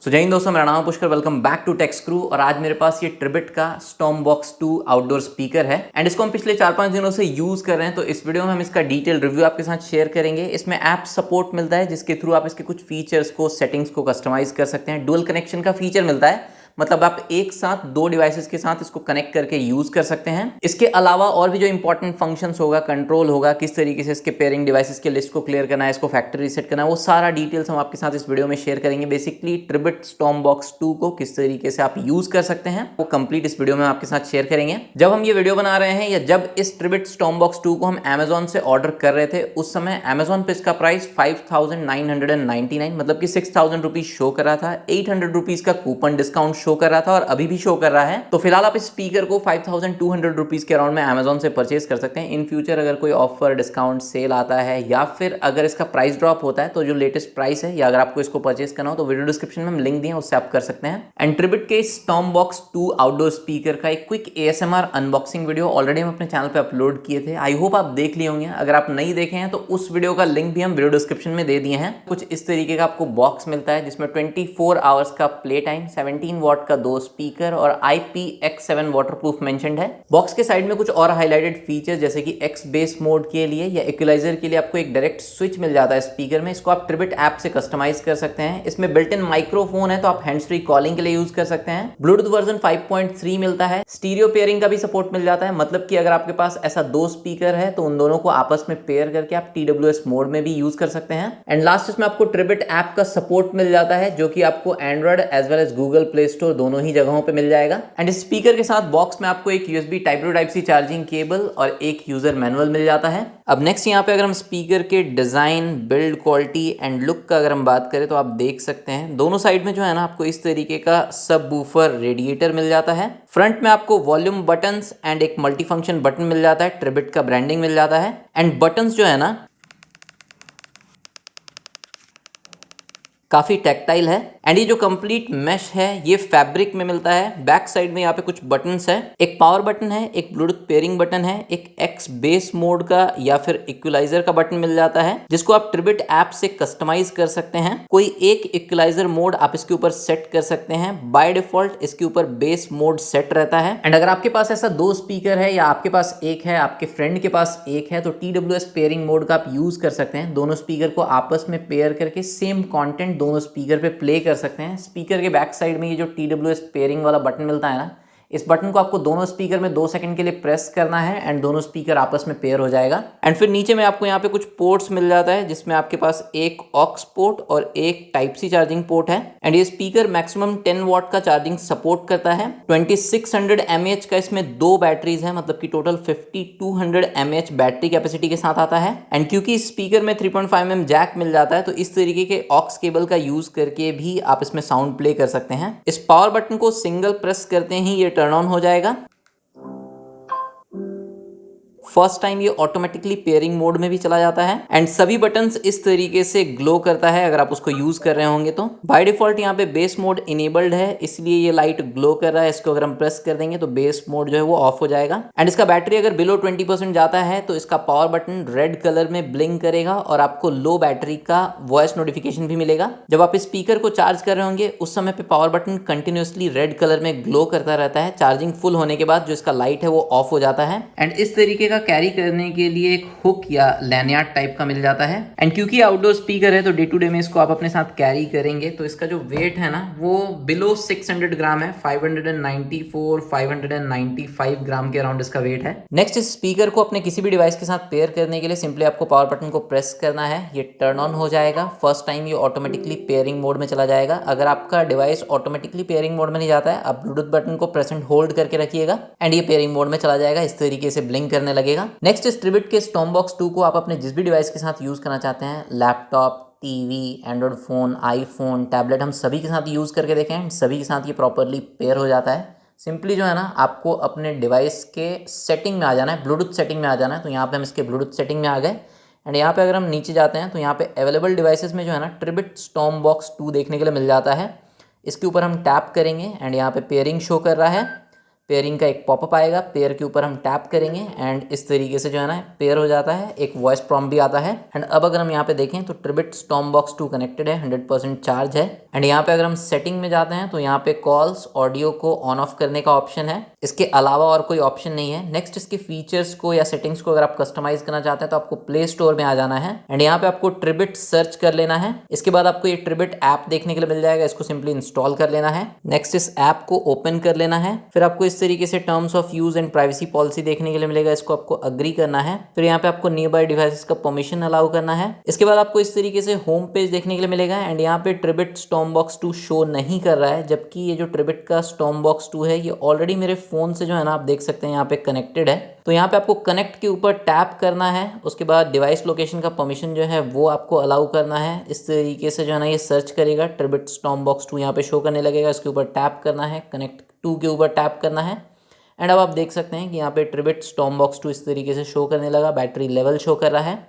सो जय हिंद दोस्तों, मेरा नाम है Pushkar. Welcome back to tech screw. और आज मेरे पास ये ट्रिबिट का स्टॉर्मबॉक्स 2 आउटडोर स्पीकर है एंड इसको हम पिछले 4-5 दिनों से यूज कर रहे हैं। तो इस वीडियो में हम इसका डिटेल रिव्यू आपके साथ शेयर करेंगे। इसमें ऐप सपोर्ट मिलता है जिसके थ्रू आप इसके कुछ फीचर्स को, सेटिंग्स को कस्टमाइज कर सकते हैं। डुअल कनेक्शन का फीचर मिलता है, मतलब आप एक साथ दो डिवाइसेस के साथ इसको कनेक्ट करके यूज कर सकते हैं। इसके अलावा और भी जो इंपॉर्टेंट फंक्शंस होगा, कंट्रोल होगा, किस तरीके से इसके पेयरिंग डिवाइसेस के लिस्ट को क्लियर करना है, इसको फैक्ट्री रीसेट करना है, वो सारा डिटेल्स हम आपके साथ इस वीडियो में शेयर करेंगे। बेसिकली ट्रिबिट स्टॉर्मबॉक्स 2 को किस तरीके से आप यूज कर सकते हैं वो कंप्लीट इस वीडियो में आपके साथ शेयर करेंगे। जब हम ये वीडियो बना रहे हैं या जब इस ट्रिबिट स्टॉर्मबॉक्स 2 को हम Amazon से ऑर्डर कर रहे थे, उस समय Amazon पे इसका प्राइस 5,999 मतलब कि 6,000 रुपीज शो कर रहा था। 800 रुपीज का कूपन डिस्काउंट शो कर रहा था और अभी भी शो कर रहा है। तो फिलहाल आप इस स्पीकर को 5,200 रुपीज के अराउंड में Amazon से परचेज कर सकते हैं। इन फ्यूचर अगर कोई ऑफर, डिस्काउंट, सेल आता है या फिर अगर इसका प्राइस ड्रॉप होता है तो जो लेटेस्ट प्राइस है या अगर आपको इसको परचेज करना हो तो वीडियो डिस्क्रिप्शन में हम लिंक दिए हैं, उससे आप कर सकते हैं। एंड ट्रिबिट के स्टॉर्मबॉक्स 2 आउटडोर स्पीकर का एक quick ASMR unboxing video already हम अपने चैनल पे अपलोड किए थे। आई होप आप देख लिए होंगे। अगर आप नहीं देखे हैं तो उस वीडियो का लिंक भी हम वीडियो डिस्क्रिप्शन में दे दिए हैं। कुछ इस तरीके का आपको बॉक्स मिलता है जिसमें 24 आवर्स का प्ले टाइम, 17 वॉट का 2 स्पीकर और IPX7 वाटरप्रूफ मेंशन्ड है। बॉक्स के साइड में कुछ और हाईलाइटेड फीचर्स जैसे कि एक्स बेस मोड के लिए या इक्वलाइजर के लिए आपको एक डायरेक्ट स्विच मिल जाता है स्पीकर में। इसको आप ट्रिबिट ऐप से कस्टमाइज कर सकते हैं। इसमें बिल्ट इन माइक्रोफोन है तो आप हैंड्स फ्री कॉलिंग के लिए यूज कर सकते हैं। ब्लूटूथ वर्जन 5.3 मिलता है। स्टीरियो पेयरिंग का भी सपोर्ट मिल जाता है, मतलब कि अगर आपके पास ऐसा 2 स्पीकर है तो उन दोनों को आपस में पेयर करके आप TWS मोड में भी यूज कर सकते हैं। एंड लास्ट इसमें आपको ट्रिबिट ऐप का सपोर्ट मिल जाता है जो कि आपको Android as well as Google Play Store दोनों ही जगहों पे मिल जाएगा। एंड इस स्पीकर के साथ बॉक्स में आपको एक USB type two type C charging cable और एक यूजर मैनुअल मिल जाता है। अब नेक्स्ट यहाँ पे अगर हम स्पीकर के design, build quality and look का अगर हम बात करें तो आप देख सकते हैं दोनों साइड में जो है ना आपको इस तरीके का सब वूफर रेडिएटर मिल जाता है। फ्रंट में आपको वॉल्यूम बटन्स एंड एक मल्टी फंक्शन बटन मिल जाता है। ट्रिबिट का ब्रांडिंग मिल जाता है एंड बटन्स जो है ना काफी टैक्टाइल है। एंड ये जो कंप्लीट मैश है ये फैब्रिक में मिलता है। बैक साइड में यहाँ पे कुछ बटन्स है, एक पावर बटन है, एक ब्लूटूथ पेयरिंग बटन है, एक एक्स बेस मोड का या फिर इक्वलाइजर का बटन मिल जाता है जिसको आप ट्रिबिट ऐप से कस्टमाइज कर सकते हैं। कोई एक इक्वलाइजर मोड आप इसके ऊपर सेट कर सकते हैं। बाय डिफॉल्ट इसके ऊपर बेस मोड सेट रहता है। एंड अगर आपके पास ऐसा 2 स्पीकर है या आपके पास एक है, आपके फ्रेंड के पास एक है, तो TWS पेयरिंग मोड का आप यूज कर सकते हैं। दोनों स्पीकर को आपस में पेयर करके सेम कॉन्टेंट दोनों स्पीकर पे प्ले कर सकते हैं। स्पीकर के बैक साइड में ये जो TWS पेयरिंग वाला बटन मिलता है ना, इस बटन को आपको दोनों स्पीकर में 2 सेकंड के लिए प्रेस करना है एंड दोनों स्पीकर आपस में पेयर हो जाएगा। एंड फिर नीचे में आपको यहाँ पे कुछ पोर्ट्स मिल जाता है जिसमें आपके पास एक ऑक्स पोर्ट और एक टाइप सी चार्जिंग पोर्ट है। एंड ये स्पीकर मैक्सिमम 10 वॉट का चार्जिंग सपोर्ट करता है। 2600 mAh का इसमें 2 बैटरीज है, मतलब कि टोटल 5200 mAh बैटरी कैपेसिटी के साथ आता है। एंड क्योंकि इस स्पीकर में 3.5mm जैक मिल जाता है तो इस तरीके के ऑक्स केबल का यूज करके भी आप इसमें साउंड प्ले कर सकते हैं। इस पावर बटन को सिंगल प्रेस करते ही ये टर्न ऑन हो जाएगा। फर्स्ट टाइम ये ऑटोमेटिकली पेयरिंग मोड में भी चला जाता है एंड सभी बटन्स इस तरीके से ग्लो करता है अगर आप उसको यूज कर रहे होंगे तो। बाय डिफॉल्ट यहाँ पे बेस मोड इनेबल्ड है इसलिए ये लाइट ग्लो कर रहा है। इसको अगर हम प्रेस कर देंगे तो बेस मोड जो है वो ऑफ हो जाएगा। एंड इसका बैटरी अगर बिलो 20% जाता है तो इसका पावर बटन रेड कलर में ब्लिंक करेगा और आपको लो बैटरी का वॉइस नोटिफिकेशन भी मिलेगा। जब आप इस स्पीकर को चार्ज कर रहे होंगे उस समय पे power button continuously red colour में ग्लो करता रहता है। चार्जिंग फुल होने के बाद जो इसका लाइट है वो ऑफ हो जाता है। एंड इस तरीके का कैरी करने के लिए एक हुक या लैनियार्ड टाइप का मिल जाता है। एंड क्योंकि आउटडोर स्पीकर है तो डे टू डे में इसको आप अपने साथ कैरी करेंगे तो इसका जो वेट है ना वो बिलो 600 ग्राम है। 595 ग्राम के अराउंड इसका वेट है। नेक्स्ट इस स्पीकर को अपने किसी भी डिवाइस के साथ पेयर करने के लिए सिंपली आपको पावर बटन को प्रेस करना है। ये टर्न ऑन हो जाएगा। फर्स्ट टाइम ये ऑटोमेटिकली पेयरिंग मोड में चला जाएगा। अगर आपका डिवाइस ऑटोमेटिकली पेयरिंग मोड में नहीं जाता है, आप ब्लूटूथ बटन को प्रेस एंड होल्ड करके रखिएगा एंड ये पेयरिंग मोड में चला जाएगा। इस तरीके से ब्लिंक करने लगेगा। नेक्स्ट इस ट्रिबिट के स्टॉर्मबॉक्स 2 को आप अपने जिस भी डिवाइस के साथ यूज करना चाहते हैं, laptop, TV, Android phone, iPhone, tablet, हम सभी के साथ यूज करके देखें। सभी के साथ ये प्रॉपरली पेयर हो जाता है। सिंपली जो है ना आपको अपने डिवाइस के सेटिंग में आ जाना है, ब्लूटूथ सेटिंग में आ जाना है। तो यहाँ पे हम इसके ब्लूटूथ सेटिंग में आ गए एंड यहाँ पे अगर हम नीचे जाते हैं तो यहाँ पे अवेलेबल डिवाइसेस में जो है ना ट्रिबिट स्टॉर्मबॉक्स 2 देखने के लिए मिल जाता है। इसके ऊपर हम टैप करेंगे एंड यहाँ पे पेयरिंग शो कर रहा है। पेयरिंग का एक पॉपअप आएगा, पेयर के ऊपर हम टैप करेंगे एंड इस तरीके से जो है ना पेयर हो जाता है, एक वॉइस प्रॉम्प्ट भी आता है। एंड अब अगर हम यहाँ पे देखें तो ट्रिबिट स्टॉर्मबॉक्स 2 कनेक्टेड है, 100% चार्ज है। एंड यहाँ पे अगर हम सेटिंग में जाते हैं तो यहाँ पे कॉल्स ऑडियो को ऑन ऑफ करने का ऑप्शन है, इसके अलावा और कोई ऑप्शन नहीं है। नेक्स्ट इसके फीचर्स को या सेटिंग्स को अगर आप कस्टमाइज करना चाहते हैं तो आपको प्ले स्टोर में आ जाना है एंड यहाँ पे आपको ट्रिबिट सर्च कर लेना है। इसके बाद आपको ये ट्रिबिट ऐप देखने के लिए मिल जाएगा, इसको सिंपली इंस्टॉल कर लेना है। नेक्स्ट इस ऐप को ओपन कर लेना है, फिर आपको इस तरीके से terms of use and privacy policy देखने के लिए मिलेगा, इसको आपको अग्री करना है। फिर यहाँ पे आपको नियर बाय डिवाइसेस का परमिशन अलाउ करना है। इसके बाद आपको इस तरीके से होम पेज देखने के लिए मिलेगा एंड यहाँ पे ट्रिबिट स्टॉर्मबॉक्स 2 शो नहीं कर रहा है, जबकि ये जो ट्रिबिट का स्टॉर्मबॉक्स 2 है ये ऑलरेडी मेरे फोन से जो है ना आप देख सकते हैं यहाँ पे कनेक्टेड है। तो यहाँ पे आपको कनेक्ट के ऊपर टैप करना है, उसके बाद डिवाइस लोकेशन का परमिशन जो है वो आपको अलाउ करना है। इस तरीके से जो है ना ये सर्च करेगा, ट्रिबिट स्टॉर्मबॉक्स 2 यहाँ पे शो करने लगेगा, इसके ऊपर टैप करना है, कनेक्ट 2 के ऊपर टैप करना है एंड अब आप देख सकते हैं कि यहाँ पे ट्रिबिट स्टॉर्मबॉक्स 2 इस तरीके से शो करने लगा, बैटरी लेवल शो कर रहा है।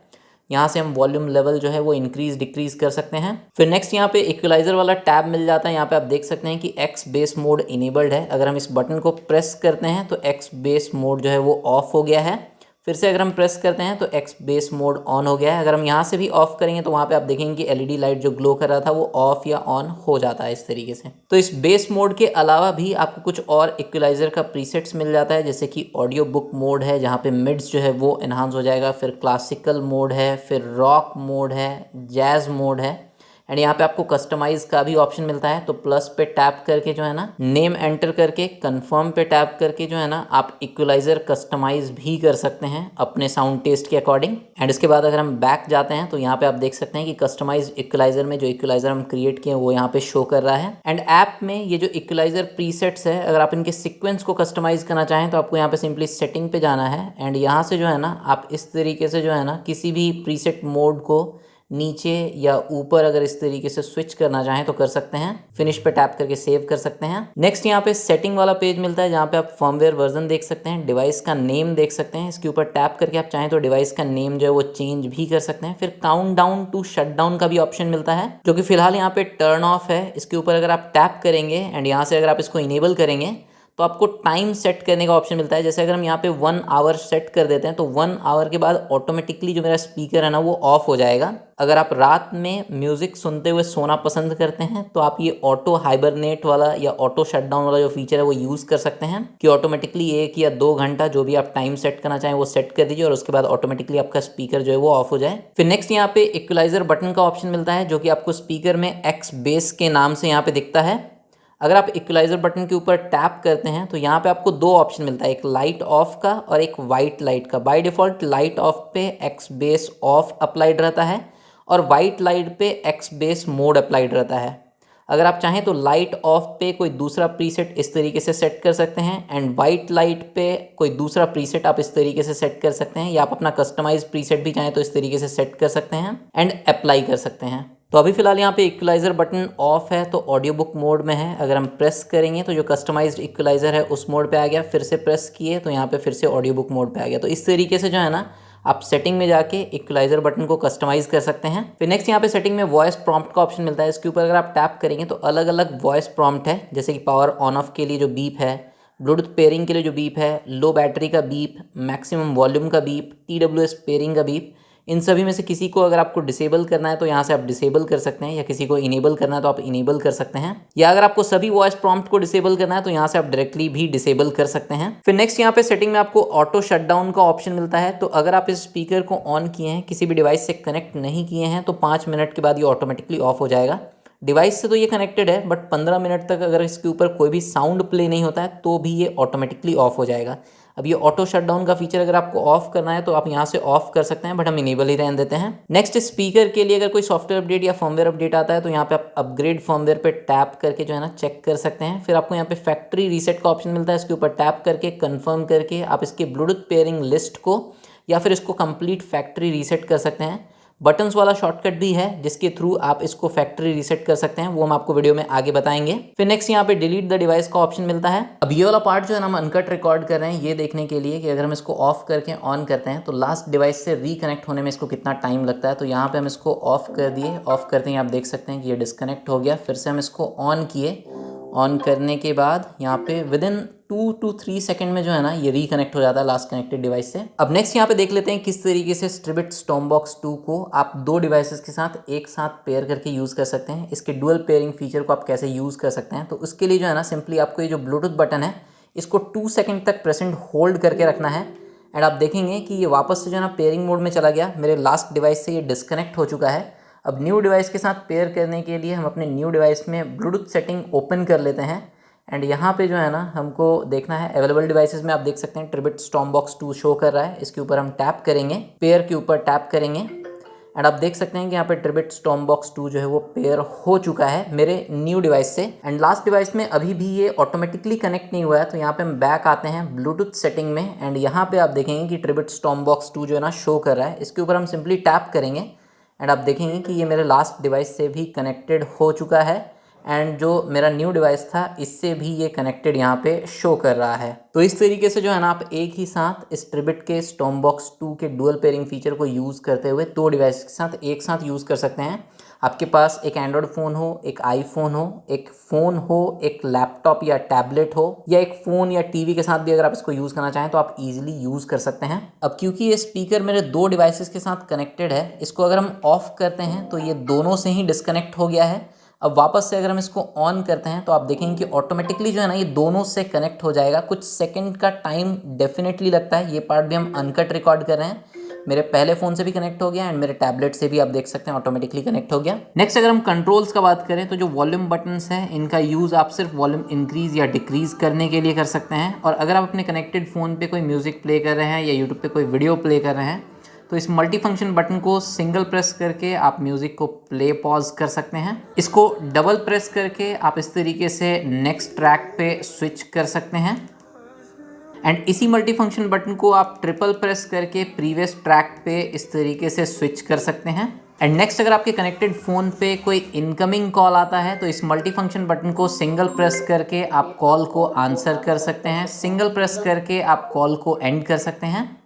यहाँ से हम वॉल्यूम लेवल जो है वो इंक्रीज डिक्रीज कर सकते हैं। फिर नेक्स्ट यहाँ पे इक्वलाइजर वाला टैब मिल जाता है, यहाँ पे आप देख सकते हैं कि एक्स बेस मोड इनेबल्ड है। अगर हम इस बटन को प्रेस करते हैं तो एक्स बेस मोड जो है वो ऑफ हो गया है, फिर से अगर हम प्रेस करते हैं तो एक्स बेस मोड ऑन हो गया है। अगर हम यहाँ से भी ऑफ करेंगे तो वहाँ पे आप देखेंगे कि एलईडी लाइट जो ग्लो कर रहा था वो ऑफ या ऑन हो जाता है इस तरीके से। तो इस बेस मोड के अलावा भी आपको कुछ और इक्वलाइजर का प्रीसेट्स मिल जाता है, जैसे कि ऑडियो बुक मोड है जहाँ पे मिड्स जो है वो एनहांस हो जाएगा, फिर क्लासिकल मोड है, फिर रॉक मोड है, जैज मोड है एंड यहाँ पे आपको कस्टमाइज का भी ऑप्शन मिलता है। तो प्लस पे टैप करके जो है ना नेम एंटर करके कंफर्म पे टैप करके जो है ना आप इक्वलाइजर कस्टमाइज भी कर सकते हैं अपने साउंड टेस्ट के अकॉर्डिंग। एंड इसके बाद अगर हम बैक जाते हैं तो यहाँ पे आप देख सकते हैं कि कस्टमाइज इक्वलाइजर में जो इक्वलाइजर हम क्रिएट किए वो यहाँ पे शो कर रहा है। एंड ऐप में ये जो इक्वलाइजर प्रीसेट्स है, अगर आप इनके सीक्वेंस को कस्टमाइज करना चाहें तो आपको यहाँ पे सिंपली सेटिंग पे जाना है एंड यहाँ से जो है ना आप इस तरीके से जो है ना किसी भी प्रीसेट मोड को नीचे या ऊपर अगर इस तरीके से स्विच करना चाहें तो कर सकते हैं। फिनिश पे टैप करके सेव कर सकते हैं। नेक्स्ट यहाँ पे सेटिंग वाला पेज मिलता है जहाँ पे आप फर्मवेयर वर्जन देख सकते हैं, डिवाइस का नेम देख सकते हैं। इसके ऊपर टैप करके आप चाहें तो डिवाइस का नेम जो है वो चेंज भी कर सकते हैं। फिर count down to shut down का भी ऑप्शन मिलता है जो कि फिलहाल यहाँ पे टर्न ऑफ है। इसके ऊपर अगर आप टैप करेंगे एंड यहाँ से अगर आप इसको इनेबल करेंगे तो आपको टाइम सेट करने का ऑप्शन मिलता है। जैसे अगर हम यहाँ पे 1 आवर सेट कर देते हैं तो 1 आवर के बाद ऑटोमेटिकली जो मेरा स्पीकर है ना वो ऑफ हो जाएगा। अगर आप रात में म्यूजिक सुनते हुए सोना पसंद करते हैं तो आप ये ऑटो हाइबरनेट वाला या ऑटो शटडाउन वाला जो फीचर है वो यूज़ कर सकते हैं कि ऑटोमेटिकली 1 या 2 घंटा जो भी आप टाइम सेट करना चाहें वो सेट कर दीजिए और उसके बाद ऑटोमेटिकली आपका स्पीकर जो है वो ऑफ हो जाए। फिर नेक्स्ट यहाँ पे इक्वलाइजर बटन का ऑप्शन मिलता है जो कि आपको स्पीकर में एक्स बेस के नाम से यहाँ पे दिखता है। अगर आप इक्वलाइजर बटन के ऊपर टैप करते हैं तो यहाँ पे आपको 2 ऑप्शन मिलता है, एक लाइट ऑफ का और एक वाइट लाइट का। बाय डिफ़ॉल्ट लाइट ऑफ पे एक्स बेस ऑफ अप्लाइड रहता है और वाइट लाइट पे एक्स बेस मोड अप्लाइड रहता है। अगर आप चाहें तो लाइट ऑफ पे कोई दूसरा प्रीसेट इस तरीके से सेट कर सकते हैं एंड वाइट लाइट पे कोई दूसरा प्रीसेट आप इस तरीके से सेट कर सकते हैं, या आप अपना कस्टमाइज प्रीसेट भी चाहें तो इस तरीके से सेट कर सकते हैं एंड अप्लाई कर सकते हैं। तो अभी फिलहाल यहाँ पे इक्वलाइजर बटन ऑफ है तो ऑडियो बुक मोड में है। अगर हम प्रेस करेंगे तो जो कस्टमाइज्ड इक्वलाइजर है उस मोड पे आ गया, फिर से प्रेस किए तो यहाँ पे फिर से ऑडियो बुक मोड पे आ गया। तो इस तरीके से जो है ना आप सेटिंग में जाके इक्वलाइजर बटन को कस्टमाइज कर सकते हैं। फिर नेक्स्ट यहाँ पे सेटिंग में वॉइस प्रॉम्प्ट का ऑप्शन मिलता है। इसके ऊपर अगर आप टैप करेंगे तो अलग अलग वॉइस प्रॉम्प्ट है, जैसे कि पावर ऑन ऑफ के लिए जो बीप है, ब्लूटूथ पेयरिंग के लिए जो बीप है, लो बैटरी का बीप, मैक्सिमम वॉल्यूम का बीप, TWS पेयरिंग का बीप। इन सभी में से किसी को अगर आपको डिसेबल करना है तो यहाँ से आप डिसेबल कर सकते हैं, या किसी को इनेबल करना है तो आप इनेबल कर सकते हैं, या अगर आपको सभी वॉइस प्रॉम्प्ट को डिसेबल करना है तो यहाँ से आप डायरेक्टली भी डिसेबल कर सकते हैं। फिर नेक्स्ट यहाँ पे सेटिंग में आपको ऑटो शटडाउन का ऑप्शन मिलता है। तो अगर आप इस स्पीकर को ऑन किए हैं, किसी भी डिवाइस से कनेक्ट नहीं किए हैं, तो 5 मिनट के बाद ये ऑटोमेटिकली ऑफ हो जाएगा। डिवाइस से तो ये कनेक्टेड है बट 15 मिनट तक अगर इसके ऊपर कोई भी साउंड प्ले नहीं होता है तो भी ये ऑटोमेटिकली ऑफ हो जाएगा। अब ये ऑटो शटडाउन का फीचर अगर आपको ऑफ करना है तो आप यहाँ से ऑफ कर सकते हैं, बट हम इनेबल ही रहने देते हैं। नेक्स्ट स्पीकर के लिए अगर कोई सॉफ्टवेयर अपडेट या फर्मवेयर अपडेट आता है तो यहाँ पे आप अपग्रेड फर्मवेयर पे टैप करके जो है ना चेक कर सकते हैं। फिर आपको यहाँ पे फैक्ट्री रीसेट का ऑप्शन मिलता है, इसके ऊपर टैप करके कंफर्म करके आप इसके ब्लूटूथ पेयरिंग लिस्ट को या फिर इसको कंप्लीट फैक्ट्री रीसेट कर सकते हैं। बटन्स वाला शॉर्टकट भी है जिसके थ्रू आप इसको फैक्ट्री रीसेट कर सकते हैं, वो हम आपको वीडियो में आगे बताएंगे। फिर नेक्स्ट यहाँ पे डिलीट द डिवाइस का ऑप्शन मिलता है। अब ये वाला पार्ट जो है ना हम अनकट रिकॉर्ड कर रहे हैं ये देखने के लिए कि अगर हम इसको ऑफ करके ऑन करते हैं तो लास्ट डिवाइस से रिकनेक्ट होने में इसको कितना टाइम लगता है। तो यहाँ पे हम इसको ऑफ कर दिए, ऑफ करते ही आप देख सकते हैं कि ये डिस्कनेक्ट हो गया। फिर से हम इसको ऑन किए, ऑन करने के बाद यहाँ पे विदिन 2 to 3 सेकंड में जो है ना ये रिकनेक्ट हो जाता है लास्ट कनेक्टेड डिवाइस से। अब नेक्स्ट यहाँ पे देख लेते हैं किस तरीके से Tribit Stormbox 2 को आप दो डिवाइसेस के साथ एक साथ पेयर करके यूज़ कर सकते हैं। इसके डुअल पेयरिंग फीचर को आप कैसे यूज़ कर सकते हैं। तो उसके लिए जो है ना सिंपली आपको ये जो ब्लूटूथ बटन है इसको 2 सेकंड तक प्रेसेंट होल्ड करके रखना है एंड आप देखेंगे कि ये वापस से जो है ना पेयरिंग मोड में चला गया। मेरे लास्ट डिवाइस से ये डिस्कनेक्ट हो चुका है। अब न्यू डिवाइस के साथ पेयर करने के लिए हम अपने न्यू डिवाइस में ब्लूटूथ सेटिंग ओपन कर लेते हैं एंड यहाँ पे जो है ना हमको देखना है अवेलेबल डिवाइसेस में। आप देख सकते हैं Tribit Stormbox 2 शो कर रहा है। इसके ऊपर हम टैप करेंगे, पेयर के ऊपर टैप करेंगे एंड आप देख सकते हैं कि यहाँ पे Tribit Stormbox 2 जो है वो पेयर हो चुका है मेरे न्यू डिवाइस से। एंड लास्ट डिवाइस में अभी भी ये ऑटोमेटिकली कनेक्ट नहीं हुआ है। तो यहाँ पे हम बैक आते हैं ब्लूटूथ सेटिंग में एंड यहाँ पे आप देखेंगे कि Tribit Stormbox 2 जो है ना शो कर रहा है। इसके ऊपर हम सिंपली टैप करेंगे एंड आप देखेंगे कि ये मेरे लास्ट डिवाइस से भी कनेक्टेड हो चुका है एंड जो मेरा न्यू डिवाइस था इससे भी ये कनेक्टेड यहाँ पे शो कर रहा है। तो इस तरीके से जो है ना आप एक ही साथ इस Tribit के Stormbox 2 के डुअल पेयरिंग फीचर को यूज़ करते हुए दो डिवाइस के साथ एक साथ यूज़ कर सकते हैं। आपके पास एक एंड्रॉयड फ़ोन हो, एक आईफोन हो, एक फ़ोन हो, एक लैपटॉप या टैबलेट हो या एक फ़ोन या टीवी के साथ भी अगर आप इसको यूज़ करना चाहें तो आप इजीली यूज़ कर सकते हैं। अब क्योंकि ये स्पीकर मेरे दो डिवाइसेस के साथ कनेक्टेड है, इसको अगर हम ऑफ़ करते हैं तो ये दोनों से ही डिस्कनेक्ट हो गया है। अब वापस से अगर हम इसको ऑन करते हैं तो आप देखेंगे कि ऑटोमेटिकली जो है ना ये दोनों से कनेक्ट हो जाएगा। कुछ सेकंड का टाइम डेफिनेटली लगता है। ये पार्ट भी हम अनकट रिकॉर्ड कर रहे हैं। मेरे पहले फ़ोन से भी कनेक्ट हो गया एंड मेरे टैबलेट से भी आप देख सकते हैं ऑटोमेटिकली कनेक्ट हो गया। नेक्स्ट अगर हम कंट्रोल्स का बात करें तो जो वॉल्यूम बटन्स हैं इनका यूज़ आप सिर्फ वॉल्यूम इंक्रीज़ या डिक्रीज़ करने के लिए कर सकते हैं। और अगर आप अपने कनेक्टेड फ़ोन पे कोई म्यूज़िक प्ले कर रहे हैं या यूट्यूब पे कोई वीडियो प्ले कर रहे हैं तो इस मल्टी फंक्शन बटन को सिंगल प्रेस करके आप म्यूज़िक को प्ले पॉज कर सकते हैं। इसको डबल प्रेस करके आप इस तरीके से नेक्स्ट ट्रैक पे स्विच कर सकते हैं एंड इसी मल्टी फंक्शन बटन को आप ट्रिपल प्रेस करके प्रीवियस ट्रैक पे इस तरीके से स्विच कर सकते हैं। एंड नेक्स्ट अगर आपके कनेक्टेड फ़ोन पे कोई इनकमिंग कॉल आता है तो इस मल्टी फंक्शन बटन को सिंगल प्रेस करके आप कॉल को आंसर कर सकते हैं, सिंगल प्रेस करके आप कॉल को एंड कर सकते हैं।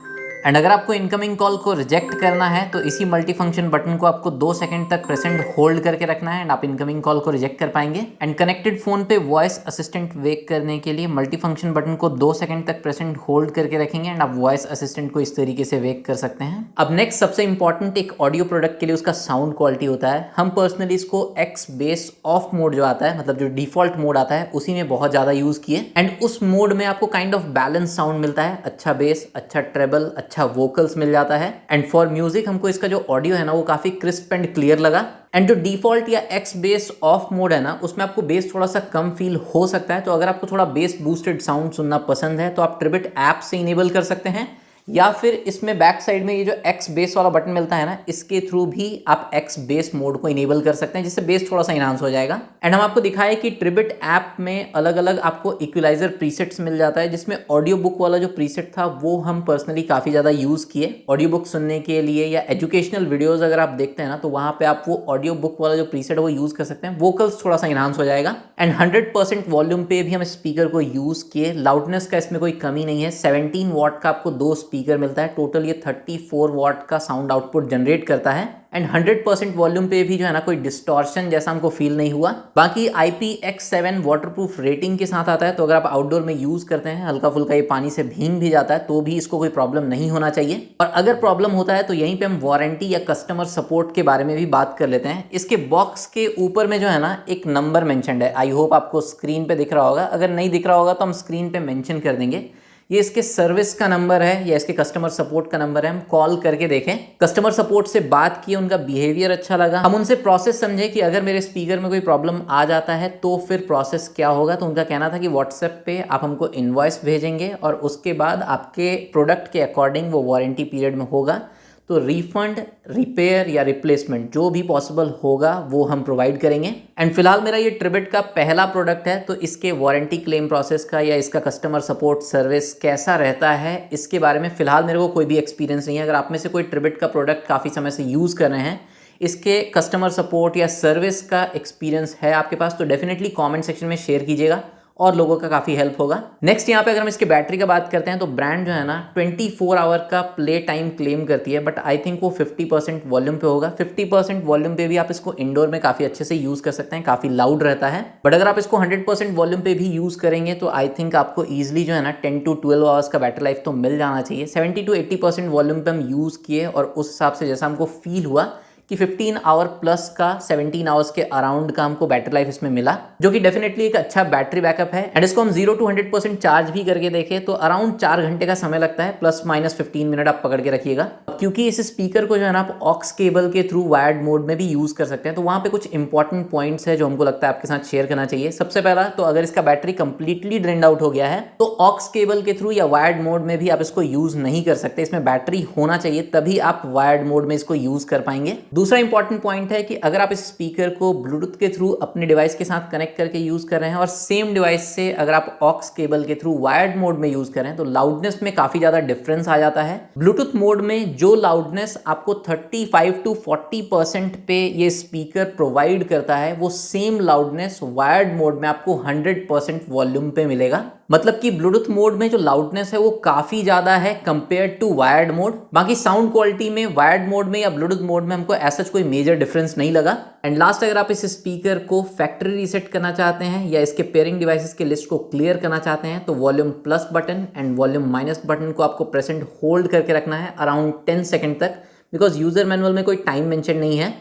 एंड अगर आपको इनकमिंग कॉल को रिजेक्ट करना है तो इसी मल्टी फंक्शन बटन को आपको 2 सेकंड तक प्रेसेंट होल्ड करके रखना है एंड आप इनकमिंग कॉल को रिजेक्ट कर पाएंगे। एंड कनेक्टेड फोन पे वॉइस असिस्टेंट वेक करने के लिए मल्टी फंक्शन बटन को 2 सेकंड तक प्रेसेंट होल्ड करके रखेंगे एंड आप वॉइस असिस्टेंट को इस तरीके से वेक कर सकते हैं। अब नेक्स्ट सबसे इंपॉर्टेंट एक ऑडियो प्रोडक्ट के लिए उसका साउंड क्वालिटी होता है। हम पर्सनली इसको एक्स बेस ऑफ मोड जो आता है, मतलब जो डिफॉल्ट मोड आता है, उसी में बहुत ज़्यादा यूज़ किए एंड उस मोड में आपको काइंड ऑफ बैलेंस साउंड मिलता है। अच्छा बेस, अच्छा ट्रेबल, अच्छा वोकल्स मिल जाता है एंड फॉर म्यूजिक हमको इसका जो ऑडियो है ना वो काफी क्रिस्प एंड क्लियर लगा। एंड जो डिफॉल्ट या एक्स बेस ऑफ मोड है ना उसमें आपको बेस थोड़ा सा कम फील हो सकता है। तो अगर आपको थोड़ा बेस बूस्टेड साउंड सुनना पसंद है तो आप Tribit ऐप से इनेबल कर सकते हैं या फिर इसमें बैक साइड में ये जो एक्स बेस वाला बटन मिलता है ना इसके थ्रू भी आप एक्स बेस मोड को इनेबल कर सकते हैं, जिससे बेस थोड़ा सा इनहांस हो जाएगा। एंड हम आपको दिखाए कि Tribit ऐप में अलग अलग आपको इक्वलाइजर प्रीसेट्स मिल जाता है, जिसमें ऑडियो बुक वाला जो प्रीसेट था वो हम पर्सनली काफ़ी ज़्यादा यूज़ किए ऑडियो बुक सुनने के लिए या एजुकेशनल वीडियोज़ अगर आप देखते हैं ना तो वहाँ पर आप वो ऑडियो बुक वाला जो प्रीसेट है वो यूज़ कर सकते हैं। वोकल्स थोड़ा सा इनहांस हो जाएगा एंड 100% वॉल्यूम पे भी हम स्पीकर को यूज़ किए। लाउडनेस का इसमें कोई कमी नहीं है। 17 वॉट का आपको 2 स्पीकर मिलता है। टोटल ये 34 वॉट का साउंड आउटपुट जनरेट करता है एंड 100% वॉल्यूम पे भी जो है ना कोई डिस्टॉर्शन जैसा हमको फील नहीं हुआ। बाकी IPX7 वाटरप्रूफ रेटिंग के साथ आता है, तो अगर आप आउटडोर में यूज़ करते हैं, हल्का फुल्का ये पानी से भीग भी जाता है तो भी इसको कोई प्रॉब्लम नहीं होना चाहिए। और अगर प्रॉब्लम होता है तो यहीं पे हम वारंटी या कस्टमर सपोर्ट के बारे में भी बात कर लेते हैं। इसके बॉक्स के ऊपर में जो है ना एक नंबर मेंशन्ड है। आई होप आपको स्क्रीन पे दिख रहा होगा। अगर नहीं दिख रहा होगा तो हम स्क्रीन पे मेंशन कर देंगे। ये इसके सर्विस का नंबर है या इसके कस्टमर सपोर्ट का नंबर है। हम कॉल करके देखें, कस्टमर सपोर्ट से बात की, उनका बिहेवियर अच्छा लगा, हम उनसे प्रोसेस समझे कि अगर मेरे स्पीकर में कोई प्रॉब्लम आ जाता है तो फिर प्रोसेस क्या होगा। तो उनका कहना था कि व्हाट्सएप पे आप हमको इनवॉइस भेजेंगे और उसके बाद आपके प्रोडक्ट के अकॉर्डिंग वो वारंटी पीरियड में होगा तो रिफंड, रिपेयर या रिप्लेसमेंट जो भी पॉसिबल होगा वो हम प्रोवाइड करेंगे। एंड फिलहाल मेरा ये Tribit का पहला प्रोडक्ट है तो इसके वारंटी क्लेम प्रोसेस का या इसका कस्टमर सपोर्ट सर्विस कैसा रहता है इसके बारे में फ़िलहाल मेरे को कोई भी एक्सपीरियंस नहीं है। अगर आप में से कोई Tribit का प्रोडक्ट काफ़ी समय से यूज़ कर रहे हैं, इसके कस्टमर सपोर्ट या सर्विस का एक्सपीरियंस है आपके पास, तो डेफिनेटली कॉमेंट सेक्शन में शेयर कीजिएगा। और लोगों का काफी हेल्प होगा। नेक्स्ट यहाँ पे अगर हम इसके बैटरी का बात करते हैं तो ब्रांड जो है ना 24 आवर का प्ले टाइम क्लेम करती है, बट आई थिंक वो 50% वॉल्यूम पे होगा। 50% वॉल्यूम पे भी आप इसको इंडोर में काफी अच्छे से यूज कर सकते हैं, काफी लाउड रहता है। बट अगर आप इसको 100% वॉल्यूम पे भी यूज करेंगे तो आई थिंक आपको ईजिली जो है ना 10 to 12 आवर्स का बैटरी लाइफ तो मिल जाना चाहिए। 70 to 80% वॉल्यूम पे हम यूज किए और उस हिसाब से जैसा हमको फील हुआ कि 15 आवर प्लस का 17 आवर्स के अराउंड का हमको बैटरी लाइफ इसमें मिला, जो कि डेफिनेटली एक अच्छा बैटरी बैकअप है। एंड इसको हम 0 to 100% चार्ज भी करके देखें तो अराउंड 4 घंटे का समय लगता है, प्लस माइनस 15 मिनट आप पकड़ के रखिएगा। क्योंकि इस स्पीकर को जो है ना आप ऑक्स केबल के थ्रू वायर्ड मोड में भी यूज कर सकते हैं, तो वहां पे कुछ इंपॉर्टेंट पॉइंट्स है जो हमको लगता है आपके साथ शेयर करना चाहिए। सबसे पहला तो अगर इसका बैटरी कंप्लीटली ड्रेन्ड आउट हो गया है तो ऑक्स केबल के थ्रू या वायर्ड मोड में भी आप इसको यूज नहीं कर सकते। इसमें बैटरी होना चाहिए तभी आप वायर्ड मोड में इसको यूज कर पाएंगे। दूसरा इंपॉर्टेंट पॉइंट है कि अगर आप इस स्पीकर को ब्लूटूथ के थ्रू अपने डिवाइस के साथ कनेक्ट करके यूज कर रहे हैं और सेम डिवाइस से अगर आप ऑक्स केबल के थ्रू वायर्ड मोड में यूज कर रहे हैं तो लाउडनेस में काफी ज्यादा डिफरेंस आ जाता है। ब्लूटूथ मोड में जो लाउडनेस आपको 35 to 40% पे ये स्पीकर प्रोवाइड करता है, वो सेम लाउडनेस वायर्ड मोड में आपको 100% वॉल्यूम पे मिलेगा। मतलब कि ब्लूटूथ मोड में जो लाउडनेस है वो काफी ज्यादा है कंपेयर टू वायर्ड मोड। बाकी साउंड क्वालिटी में वायर्ड मोड में या ब्लूटूथ मोड में हमको ऐसा कोई मेजर डिफरेंस नहीं लगा। एंड लास्ट, अगर आप इस स्पीकर को फैक्ट्री रीसेट करना चाहते हैं या इसके पेयरिंग डिवाइसेस के लिस्ट को क्लियर करना चाहते हैं तो volume plus button and volume minus button को आपको प्रेस एंड होल्ड करके रखना है अराउंड 10 सेकंड तक, बिकॉज यूजर मैनुअल में कोई टाइम मेंशन नहीं है।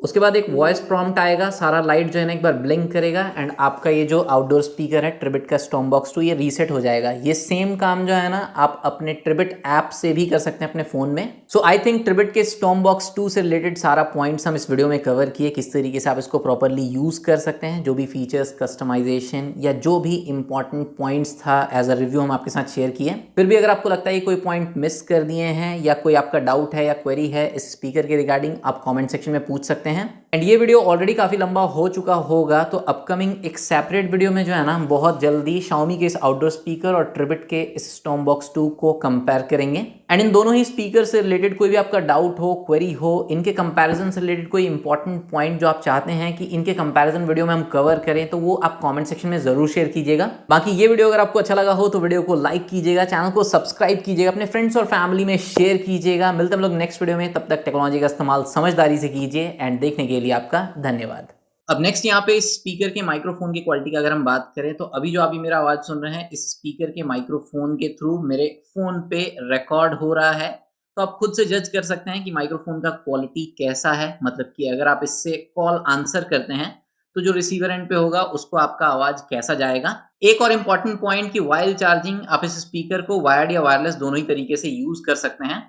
उसके बाद एक वॉइस प्रॉम्प्ट आएगा, सारा लाइट जो है ना एक बार ब्लिंक करेगा एंड आपका ये जो आउटडोर स्पीकर है ट्रिबिट का स्टॉर्मबॉक्स 2 ये रीसेट हो जाएगा। ये सेम काम जो है ना आप अपने ट्रिबिट ऐप से भी कर सकते हैं अपने फोन में। सो आई थिंक ट्रिबिट के स्टॉर्मबॉक्स 2 से रिलेटेड सारा पॉइंट्स हम इस वीडियो में कवर किए, किस तरीके से आप इसको प्रॉपरली यूज कर सकते हैं, जो भी फीचर्स, कस्टमाइजेशन या जो भी इंपॉर्टेंट पॉइंट्स था एज अ रिव्यू हम आपके साथ शेयर किए। फिर भी अगर आपको लगता है कोई पॉइंट मिस कर दिए हैं या कोई आपका डाउट है या क्वेरी है इस स्पीकर के रिगार्डिंग, आप कॉमेंट सेक्शन में पूछ सकते हैं। एंड ये वीडियो ऑलरेडी काफी लंबा हो चुका होगा, तो अपकमिंग एक सेपरेट वीडियो में जो है ना हम बहुत जल्दी Xiaomi के इस आउटडोर स्पीकर और ट्रिबिट के इस स्टॉर्मबॉक्स 2 को कंपेयर करेंगे। एंड इन दोनों ही स्पीकर से रिलेटेड कोई भी आपका डाउट हो, क्वेरी हो, इनके कंपैरिजन से रिलेटेड कोई इंपॉर्टेंट पॉइंट जो आप चाहते हैं कि इनके कंपैरिजन वीडियो में हम कवर करें, तो वो आप कमेंट सेक्शन में जरूर शेयर कीजिएगा। बाकी ये वीडियो अगर आपको अच्छा लगा हो तो वीडियो को लाइक कीजिएगा, चैनल को सब्सक्राइब कीजिएगा, अपने फ्रेंड्स और फैमिली में शेयर कीजिएगा। मिलते हैं हम लोग नेक्स्ट वीडियो में, तब तक टेक्नोलॉजी का इस्तेमाल समझदारी से कीजिए। एंड देखने के लिए आपका धन्यवाद। अब नेक्स्ट यहाँ पे इस स्पीकर के माइक्रोफोन की क्वालिटी का अगर हम बात करें तो अभी जो अभी मेरा आवाज सुन रहे हैं इस स्पीकर के माइक्रोफोन के थ्रू मेरे फोन पे रिकॉर्ड हो रहा है, तो आप खुद से जज कर सकते हैं कि माइक्रोफोन का क्वालिटी कैसा है। मतलब कि अगर आप इससे कॉल आंसर करते हैं तो जो रिसीवर एंड पे होगा उसको आपका आवाज कैसा जाएगा। एक और इम्पॉर्टेंट पॉइंट कि वाइल चार्जिंग आप इस स्पीकर को वायर्ड या वायरलेस दोनों ही तरीके से यूज कर सकते हैं।